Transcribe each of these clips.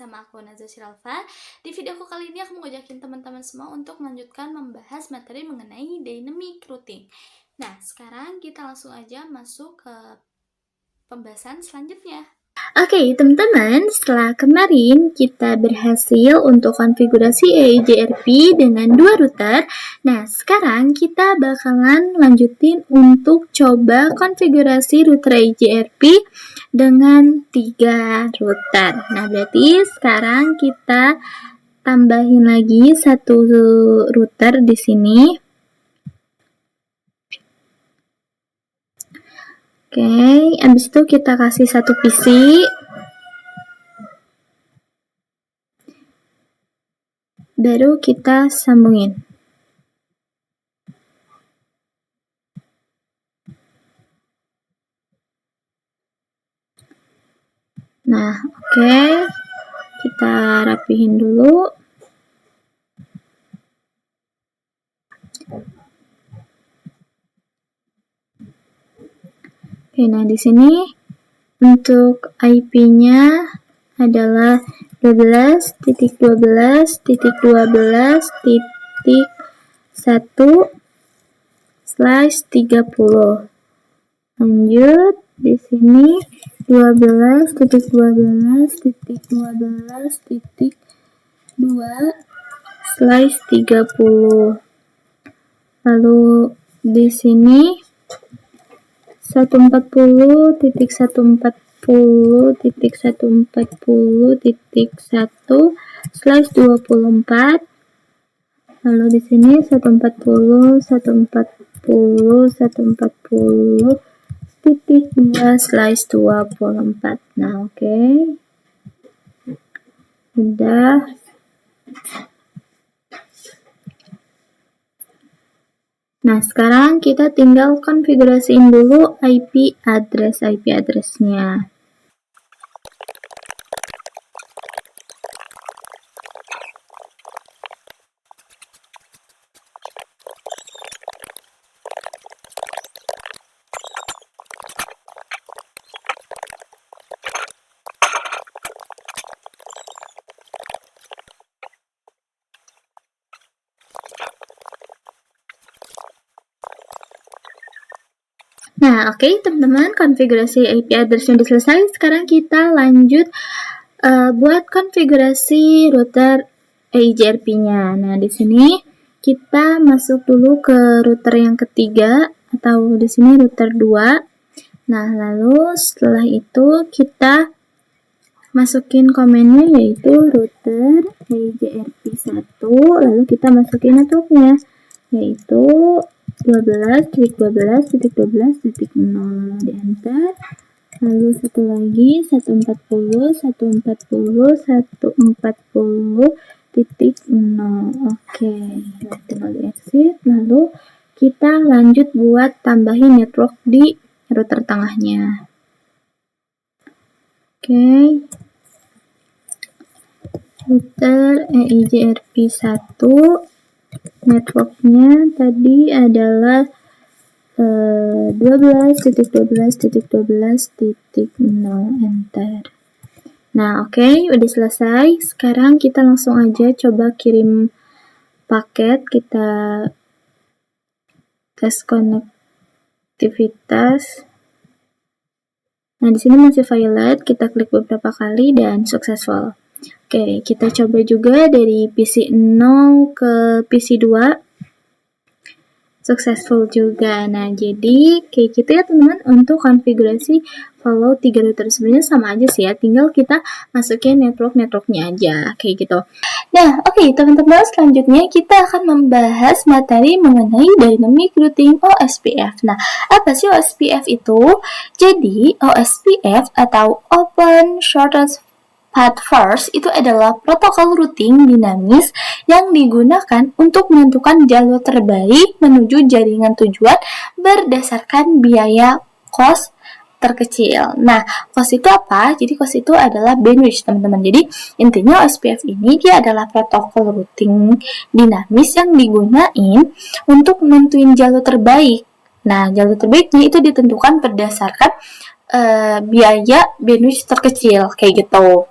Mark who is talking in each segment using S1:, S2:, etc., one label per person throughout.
S1: bersama aku Nazwa Shiralfa. Di videoku kali ini aku mau ngajakin teman-teman semua untuk melanjutkan membahas materi mengenai dynamic routing. Nah, sekarang kita langsung aja masuk ke pembahasan selanjutnya. Oke, teman-teman, setelah kemarin kita berhasil untuk konfigurasi EIGRP dengan 2 router. Nah, sekarang kita bakalan lanjutin untuk coba konfigurasi router EIGRP dengan 3 router. Nah, berarti sekarang kita tambahin lagi 1 router di sini. Oke, abis itu kita kasih 1 PC. Baru kita sambungin. Nah, oke. Kita rapihin dulu. Oke, nah di sini untuk IP-nya adalah 12.12.12.1/30. Lanjut di sini 12.12.12.2/30. Lalu di sini 140.140.1/24. Lalu di sini 140.140.1/24. Nah, oke. Udah. Nah, sekarang kita tinggal konfigurasiin dulu IP address-nya. Nah, oke, teman-teman, konfigurasi IP address sudah selesai. Sekarang kita lanjut buat konfigurasi router EIGRP-nya. Nah, di sini kita masuk dulu ke router yang ketiga, atau di sini router 2. Nah, lalu setelah itu kita masukin komennya, yaitu router EIGRP1, lalu kita masukin networknya, yaitu 12.12.12.0, di enter. Lalu satu lagi 140.140.140.0. Oke, tinggal di exit. Lalu kita lanjut buat tambahin network di router tengahnya. Oke. Router EIGRP1, networknya tadi adalah 12.12.12.0, enter. Nah, oke, udah selesai. Sekarang kita langsung aja coba kirim paket. Kita tes konektivitas. Nah, di sini masih violet. Kita klik beberapa kali dan successful. Oke, kita coba juga dari PC 0 ke PC 2. Successful juga. Nah, jadi kayak gitu ya, teman-teman, untuk konfigurasi follow 3 router. Sebenarnya sama aja sih ya, tinggal kita masukin networknya aja, kayak gitu. Nah, oke, teman-teman, selanjutnya kita akan membahas materi mengenai dynamic routing OSPF. Nah, apa sih OSPF itu? Jadi, OSPF atau Open Shortest Path First itu adalah protokol routing dinamis yang digunakan untuk menentukan jalur terbaik menuju jaringan tujuan berdasarkan biaya cost terkecil. Nah, cost itu apa? Jadi cost itu adalah bandwidth, teman-teman. Jadi intinya OSPF ini dia adalah protokol routing dinamis yang digunain untuk menentuin jalur terbaik. Nah, jalur terbaiknya itu ditentukan berdasarkan biaya bandwidth terkecil, kayak gitu.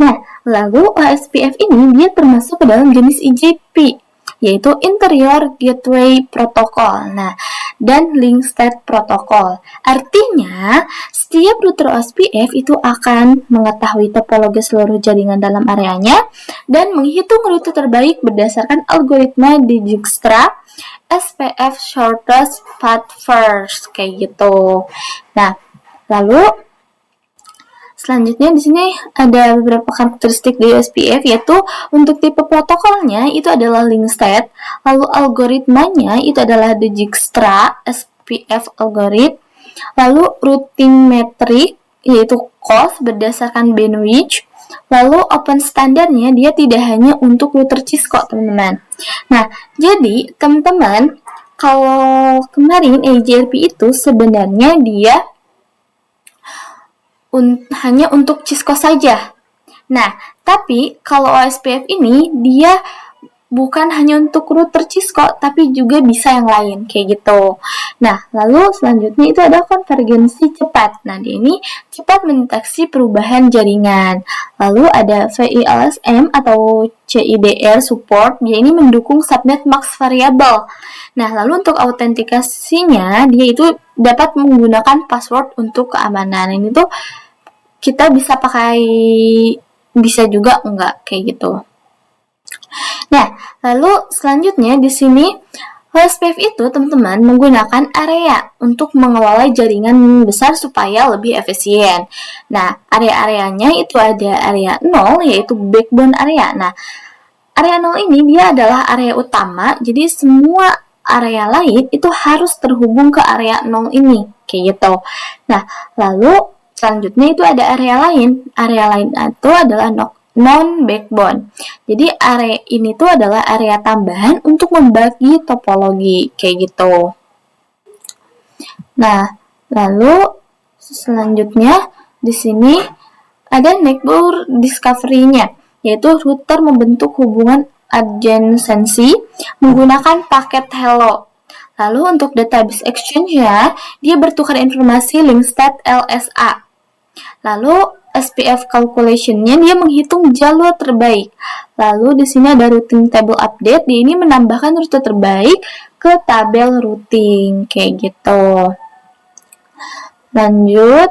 S1: Nah, lalu OSPF ini dia termasuk ke dalam jenis IGP, yaitu Interior Gateway Protocol. Nah, dan Link State Protocol. Artinya, setiap router OSPF itu akan mengetahui topologi seluruh jaringan dalam areanya dan menghitung rute terbaik berdasarkan algoritma Dijkstra SPF Shortest Path First, kayak gitu. Nah, lalu selanjutnya di sini ada beberapa karakteristik dari OSPF, yaitu untuk tipe protokolnya itu adalah link state, lalu algoritmanya itu adalah Dijkstra SPF algorithm, lalu routing metric yaitu cost berdasarkan bandwidth, lalu open standarnya dia tidak hanya untuk router Cisco, teman-teman. Nah, jadi teman-teman kalau kemarin AJRP itu sebenarnya dia hanya untuk Cisco saja. Nah, tapi kalau OSPF ini dia bukan hanya untuk router Cisco, tapi juga bisa yang lain, kayak gitu. Nah, lalu selanjutnya itu ada konvergensi cepat. Nah, ini cepat mendeteksi perubahan jaringan. Lalu ada VILSM atau CIDR support, dia ini mendukung subnet max variable. Nah, lalu untuk autentikasinya, dia itu dapat menggunakan password untuk keamanan. Ini tuh kita bisa pakai, bisa juga enggak, kayak gitu. Nah, lalu selanjutnya di sini OSPF itu teman-teman menggunakan area untuk mengelola jaringan besar supaya lebih efisien. Nah, area-areanya itu ada area 0 yaitu backbone area. Nah, area 0 ini dia adalah area utama, jadi semua area lain itu harus terhubung ke area 0 ini, kayak gitu. Nah, lalu selanjutnya itu ada area lain. Area lain itu adalah non-backbone. Jadi area ini tuh adalah area tambahan untuk membagi topologi, kayak gitu. Nah, lalu selanjutnya di sini ada network discovery-nya, yaitu router membentuk hubungan adjacency menggunakan paket hello. Lalu untuk database exchange-nya, dia bertukar informasi link state LSA. Lalu SPF calculation-nya dia menghitung jalur terbaik. Lalu di sini ada routing table update, dia ini menambahkan rute terbaik ke tabel routing, kayak gitu. Lanjut.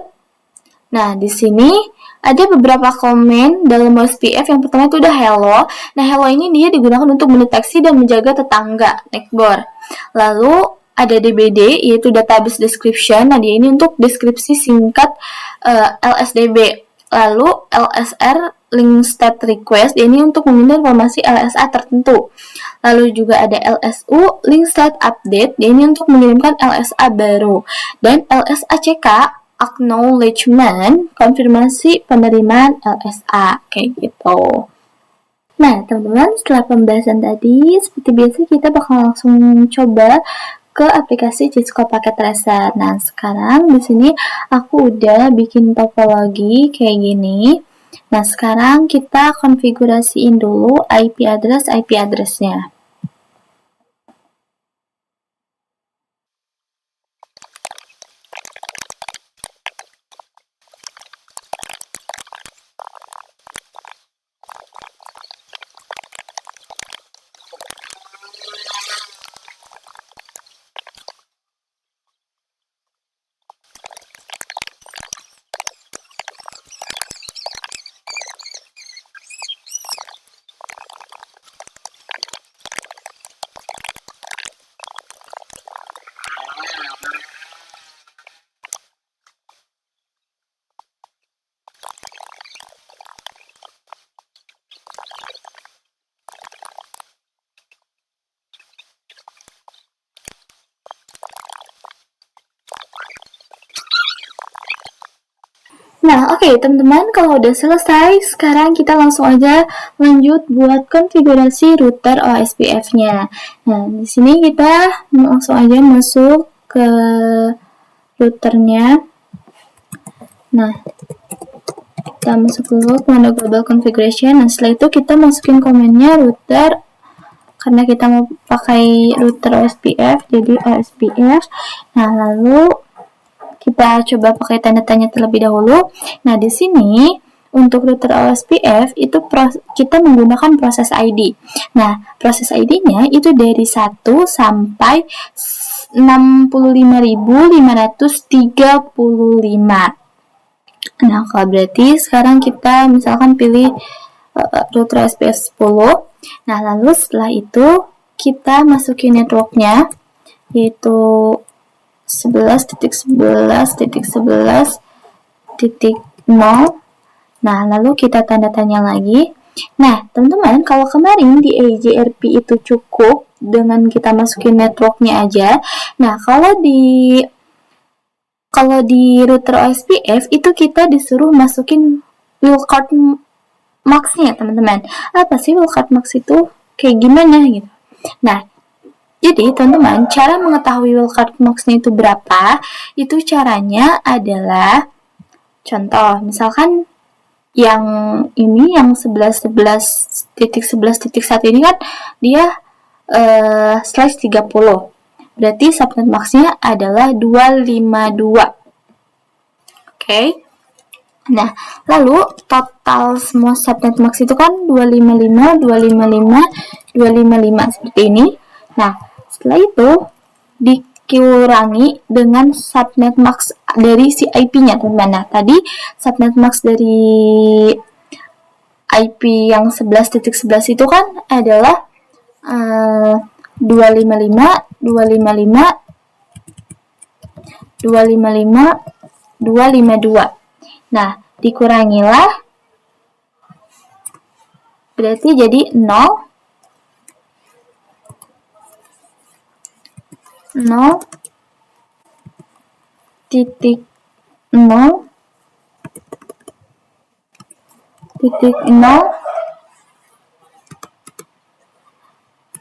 S1: Nah, di sini ada beberapa komen dalam OSPF. Yang pertama itu udah hello. Nah, hello ini dia digunakan untuk mendeteksi dan menjaga tetangga neckboard. Lalu ada DBD, yaitu database description. Nah, dia ini untuk deskripsi singkat LSDB. Lalu LSR, link state request, dia ini untuk meminta informasi LSA tertentu. Lalu juga ada LSU, link state update, dia ini untuk mengirimkan LSA baru. Dan LSACK, acknowledgement, konfirmasi penerimaan LSA, kayak gitu. Nah, teman-teman, setelah pembahasan tadi, seperti biasa kita bakal langsung coba ke aplikasi Cisco Packet Tracer. Nah, sekarang di sini aku udah bikin topologi kayak gini. Nah, sekarang kita konfigurasiin dulu IP address-nya. Nah, oke, teman-teman, kalau udah selesai, sekarang kita langsung aja lanjut buat konfigurasi router OSPF-nya. Nah, di sini kita langsung aja masuk ke routernya. Nah, kita masuk dulu ke menu global configuration. Nah, setelah itu kita masukin komennya router, karena kita mau pakai router OSPF, jadi OSPF. Nah, lalu kita coba pakai tanda tanya terlebih dahulu. Nah, di sini untuk router OSPF itu kita menggunakan proses ID. Nah, proses ID-nya itu dari 1 sampai 65.535. Nah, kalau berarti sekarang kita misalkan pilih router OSPF 10. Nah, lalu setelah itu kita masukin networknya, yaitu 11.11.11.0. Nah, lalu kita tanda tanya lagi. Nah, teman-teman, kalau kemarin di EJRP itu cukup dengan kita masukin networknya aja. Nah, kalau di router OSPF itu kita disuruh masukin wildcard max-nya, teman-teman. Apa sih wildcard max itu? Kayak gimana gitu. Nah, jadi teman-teman, cara mengetahui wildcard max-nya itu berapa? Itu caranya adalah, contoh, misalkan yang ini, yang 11.11.11.1 ini kan dia /30. Berarti subnet max-nya adalah 252. Oke. Nah, lalu total semua subnet max itu kan 255, 255, 255 seperti ini. Nah, setelah itu dikurangi dengan subnet max dari si IP-nya, teman-teman. Nah, tadi subnet max dari IP yang 11.11 itu kan adalah 255, 255, 255, 252. Nah, dikurangilah, berarti jadi 0, 0.0,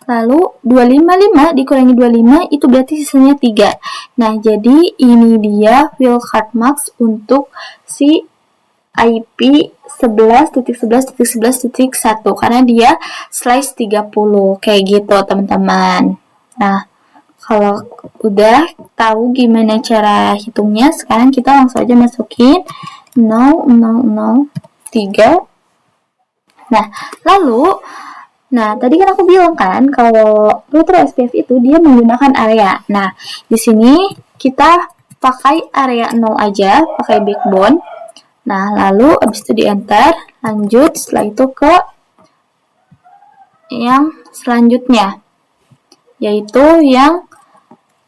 S1: lalu 255 dikurangi 25 itu berarti sisanya 3. Nah, jadi ini dia wildcard max untuk si IP 11.11.11.1 karena dia /30 kayak gitu, teman-teman. Nah, kalau udah tahu gimana cara hitungnya, sekarang kita langsung aja masukin 0,003. Nah, tadi kan aku bilang kan kalau router SPF itu dia menggunakan area. Nah, di sini kita pakai area 0 aja, pakai backbone. Nah, lalu abis itu di enter, lanjut, setelah itu ke yang selanjutnya, yaitu yang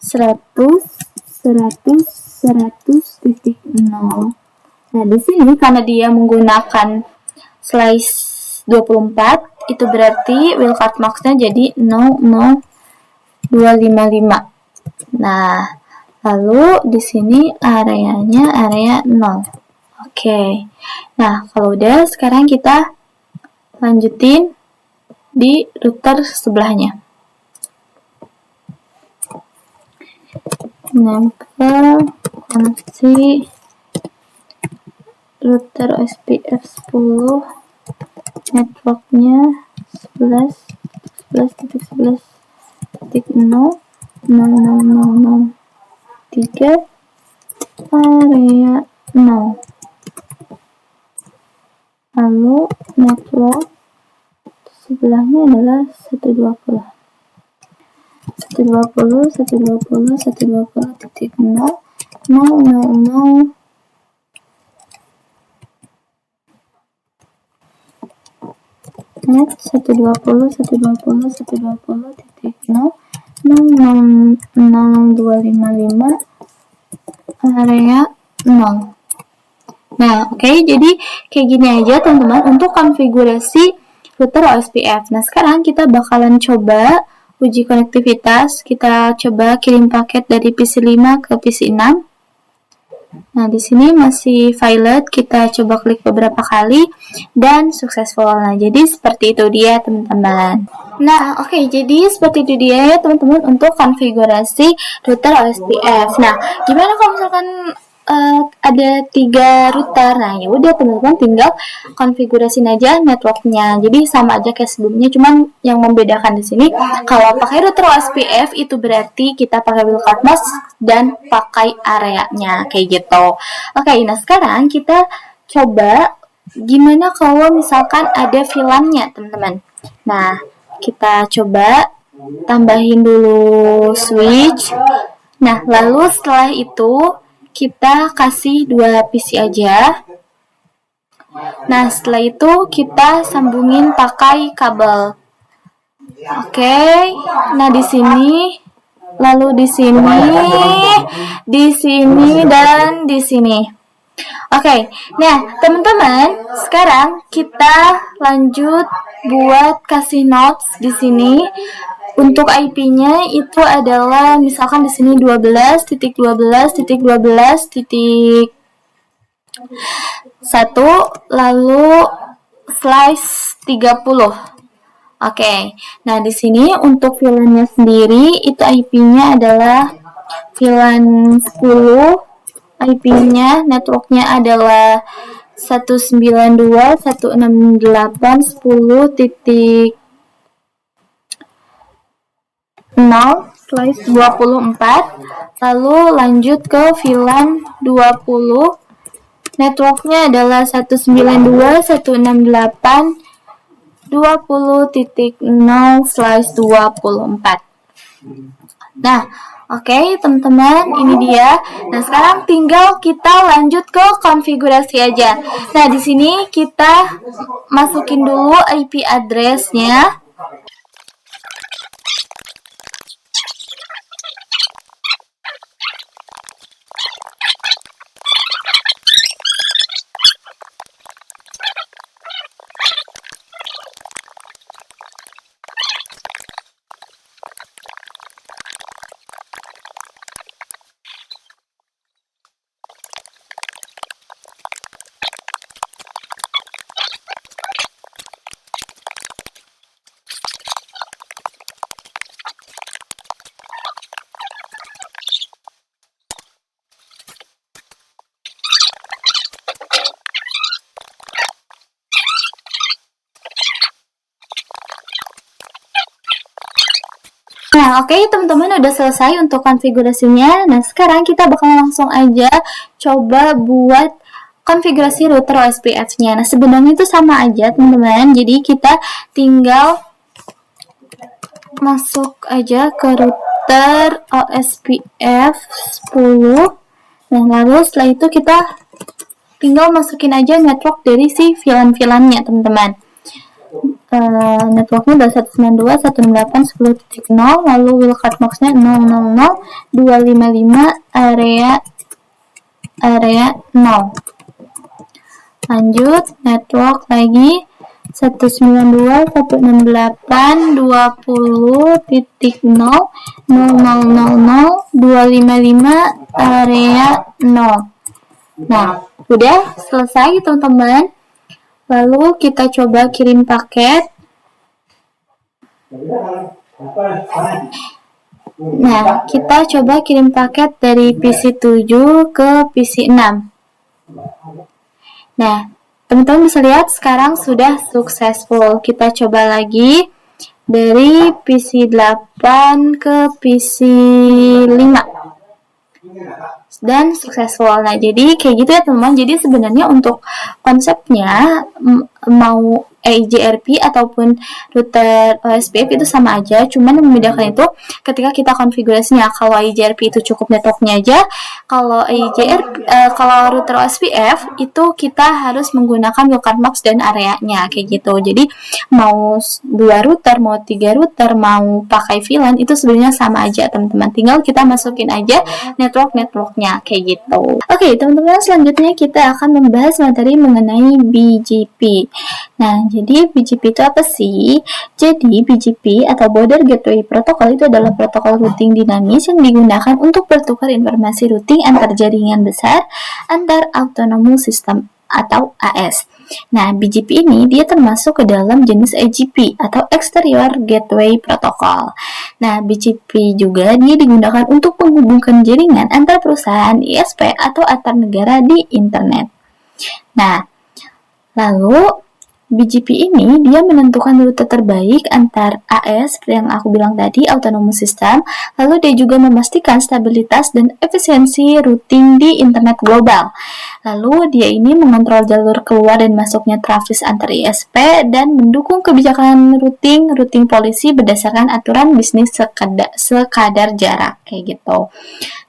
S1: 100.0. Nah, di sini karena dia menggunakan /24, itu berarti wildcard max-nya jadi 00255. Nah, lalu di sini areanya area 0. Oke. Nah, kalau udah, sekarang kita lanjutin di router sebelahnya. Nempel koneksi router OSPF 10, networknya 11.11.0.0003, area 0. Lalu network sebelahnya adalah 120. 120.120.120.000. Net 120.120.120.000.00255 area 0. Nah, oke, jadi kayak gini aja teman-teman untuk konfigurasi router OSPF. Nah, sekarang kita bakalan coba uji konektivitas. Kita coba kirim paket dari PC 5 ke PC 6. Nah, di sini masih violet, kita coba klik beberapa kali dan successful. Nah, jadi seperti itu dia teman-teman. Nah, oke, jadi seperti itu dia ya teman-teman untuk konfigurasi router OSPF. Nah, gimana kalau misalkan ada 3 router? Nah, ya udah teman-teman tinggal konfigurasiin aja networknya. Jadi sama aja kayak sebelumnya, cuman yang membedakan di sini kalau pakai router OSPF itu berarti kita pakai wildcard mask dan pakai areanya kayak gitu. Oke, nah sekarang kita coba gimana kalau misalkan ada VLAN-nya, teman-teman? Nah, kita coba tambahin dulu switch. Nah, lalu setelah itu kita kasih 2 PC aja. Nah, setelah itu kita sambungin pakai kabel. Oke. Nah, di sini, lalu di sini, dan di sini. Oke. Nah, teman-teman, sekarang kita lanjut buat kasih notes di sini. Untuk IP-nya itu adalah misalkan di sini 12.12.12.1 lalu slice 30. Oke. Nah, di sini untuk VLAN-nya sendiri itu IP-nya adalah VLAN 10. IP-nya networknya adalah 192.168.10/24. Lalu lanjut ke VLAN 20. Networknya adalah 192.168.20.0/24. Nah, oke, teman-teman, ini dia. Nah, sekarang tinggal kita lanjut ke konfigurasi aja. Nah, di sini kita masukin dulu IP address-nya. Nah, oke, teman-teman, udah selesai untuk konfigurasinya. Nah, sekarang kita bakal langsung aja coba buat konfigurasi router OSPF-nya. Nah, sebenarnya itu sama aja, teman-teman. Jadi, kita tinggal masuk aja ke router OSPF 10. Nah, lalu setelah itu kita tinggal masukin aja network dari si VLAN-VLAN-nya, teman-teman. Networknya adalah 192.168.10.0, lalu wildcard box-nya 000.255 area 0. Lanjut, network lagi 192.168.20.000.255 area 0. Nah, udah selesai, teman-teman. Lalu kita coba kirim paket. Nah, kita coba kirim paket dari PC 7 ke PC 6. Nah, teman-teman bisa lihat sekarang sudah successful. Kita coba lagi dari PC 8 ke PC 5. Dan successful. Nah, jadi kayak gitu ya, teman-teman. Jadi sebenarnya untuk konsepnya mau EIGRP ataupun router OSPF itu sama aja, cuman yang membedakan itu ketika kita konfigurasinya. Kalau EIGRP itu cukup networknya aja, kalau kalau router OSPF itu kita harus menggunakan wildcard box dan areanya kayak gitu. Jadi mau 2 router, mau 3 router, mau pakai VLAN itu sebenarnya sama aja, teman-teman. Tinggal kita masukin aja networknya kayak gitu. Oke, teman-teman, selanjutnya kita akan membahas materi mengenai BGP. Nah, jadi BGP itu apa sih? Jadi BGP atau Border Gateway Protocol itu adalah protokol routing dinamis yang digunakan untuk bertukar informasi routing antar jaringan besar antar autonomous system atau AS. Nah, BGP ini dia termasuk ke dalam jenis EGP atau Exterior Gateway Protocol. Nah, BGP juga dia digunakan untuk menghubungkan jaringan antar perusahaan ISP atau antar negara di internet. Nah, lalu BGP ini dia menentukan rute terbaik antar AS seperti yang aku bilang tadi, autonomous system. Lalu dia juga memastikan stabilitas dan efisiensi routing di internet global. Lalu dia ini mengontrol jalur keluar dan masuknya traffic antar ISP dan mendukung kebijakan routing polisi berdasarkan aturan bisnis sekadar jarak kayak gitu.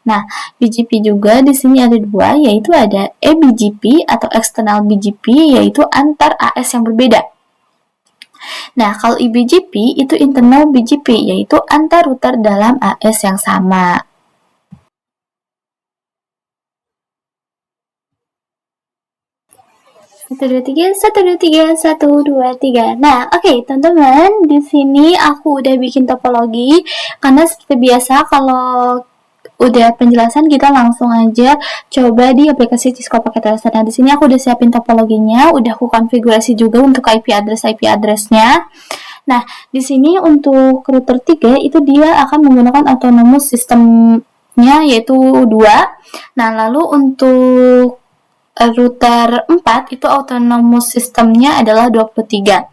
S1: Nah, BGP juga di sini ada dua, yaitu ada eBGP atau external BGP, yaitu antar AS yang berbeda. Nah, kalau eBGP itu internal BGP, yaitu antar router dalam AS yang sama. Satu dua tiga. Nah, oke, teman-teman, di sini aku udah bikin topologi karena seperti biasa kalau udah penjelasan kita langsung aja coba di aplikasi Cisco pakai Tracer. Nah, di sini aku udah siapin topologinya, udah aku konfigurasi juga untuk IP address-nya. Nah, di sini untuk router 3 itu dia akan menggunakan autonomous systemnya yaitu 2. Nah, lalu untuk router 4 itu autonomous systemnya adalah 23.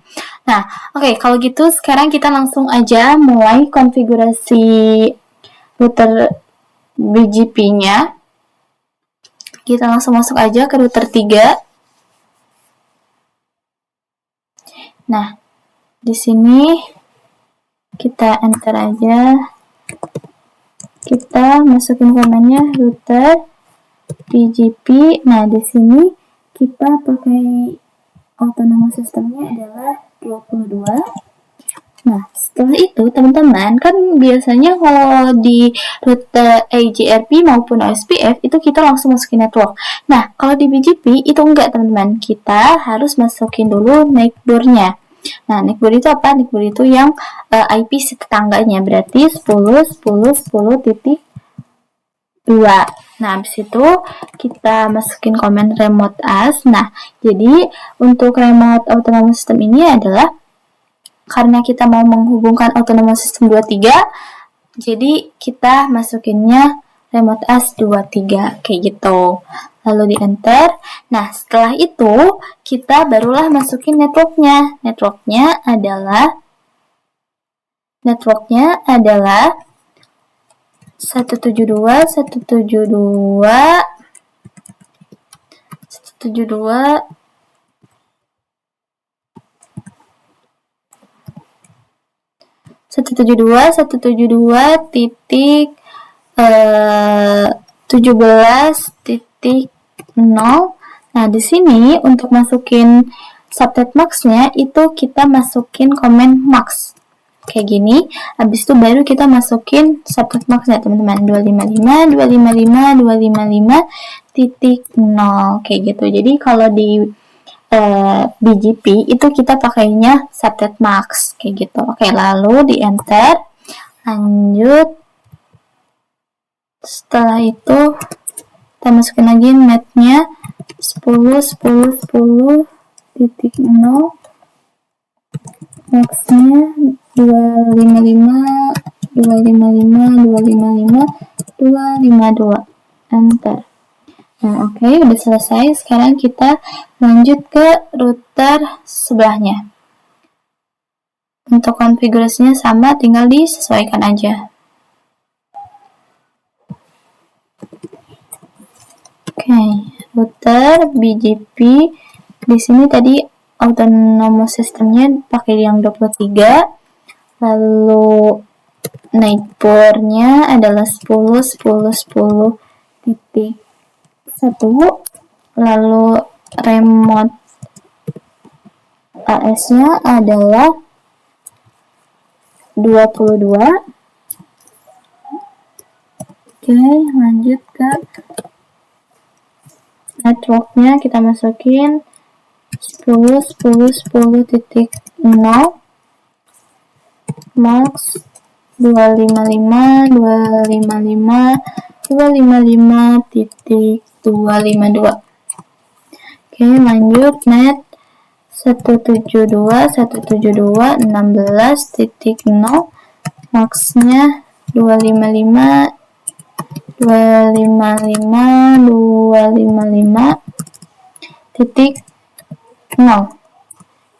S1: Nah, oke, kalau gitu sekarang kita langsung aja mulai konfigurasi router BGP-nya. Kita langsung masuk aja ke router 3. Nah, di sini kita enter aja. Kita masukin komennya router BGP. Nah, di sini kita pakai autonomous systemnya adalah 22. Nah, setelah itu teman-teman kan biasanya kalau di rute AGRP maupun OSPF itu kita langsung masukin network. Nah, kalau di BGP itu enggak teman-teman, kita harus masukin dulu neckboard-nya. Nah, neckboard itu apa? Neckboard itu yang IP tetangganya, berarti 10.10.10.2. Nah, habis itu kita masukin komen remote as. Nah, jadi untuk remote autonomous system ini adalah karena kita mau menghubungkan autonomous system 23, jadi kita masukinnya remote as 23 kayak gitu. Lalu di enter. Nah, setelah itu kita barulah masukin networknya. Networknya adalah 172.17.0. Nah, di sini untuk masukin subnet max-nya itu kita masukin komen max kayak gini. Habis itu baru kita masukin subnet max-nya teman-teman, 255.255.255.0 kayak gitu. Jadi kalau di BGP itu kita pakainya subnet max kayak gitu. Oke, lalu di enter. Lanjut. Setelah itu kita masukin lagi netnya 10.10.10.0, maxnya 255.255.255.252. Enter. Nah, oke, udah selesai. Sekarang kita lanjut ke router sebelahnya. Untuk konfigurasinya sama, tinggal disesuaikan aja. Oke, router BGP di sini tadi autonomous systemnya pakai yang 23. Lalu neckboard-nya adalah 10.10.10.1. Lalu remote AS-nya adalah 22. Oke, lanjut ke networknya, kita masukin 10.10.10.0, max 255.255.252. Oke, lanjut net 172.172.16.0, maxnya 255.255.255.0.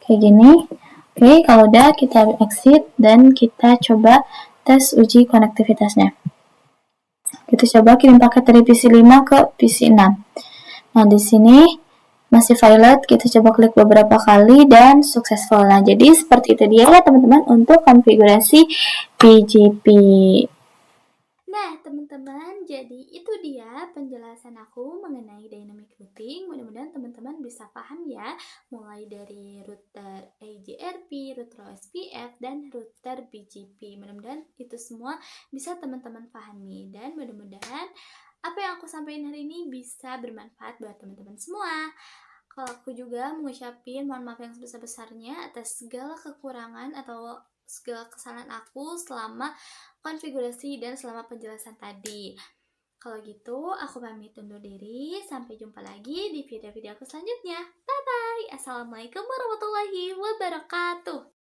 S1: Oke, kayak gini. Oke, kalau udah kita exit dan kita coba tes uji konektivitasnya. Kita coba kirim paket dari PC 5 ke PC 6. Nah, di sini masih violet, kita coba klik beberapa kali dan successful. Nah, jadi seperti itu dia ya teman-teman untuk konfigurasi PGP. Nah, teman-teman, jadi itu dia penjelasan aku mengenai dynamic routing. Mudah-mudahan teman-teman bisa paham ya, mulai dari router AGRP, router OSPF, dan router BGP. Mudah-mudahan itu semua bisa teman-teman pahami, dan mudah-mudahan apa yang aku sampaikan hari ini bisa bermanfaat buat teman-teman semua. Kalau aku juga mengucapkan mohon maaf yang sebesar-besarnya atas segala kekurangan atau segala kesalahan aku selama konfigurasi dan selama penjelasan tadi. Kalau gitu, aku pamit undur diri. Sampai jumpa lagi di video-video aku selanjutnya. Bye-bye. Assalamualaikum warahmatullahi wabarakatuh.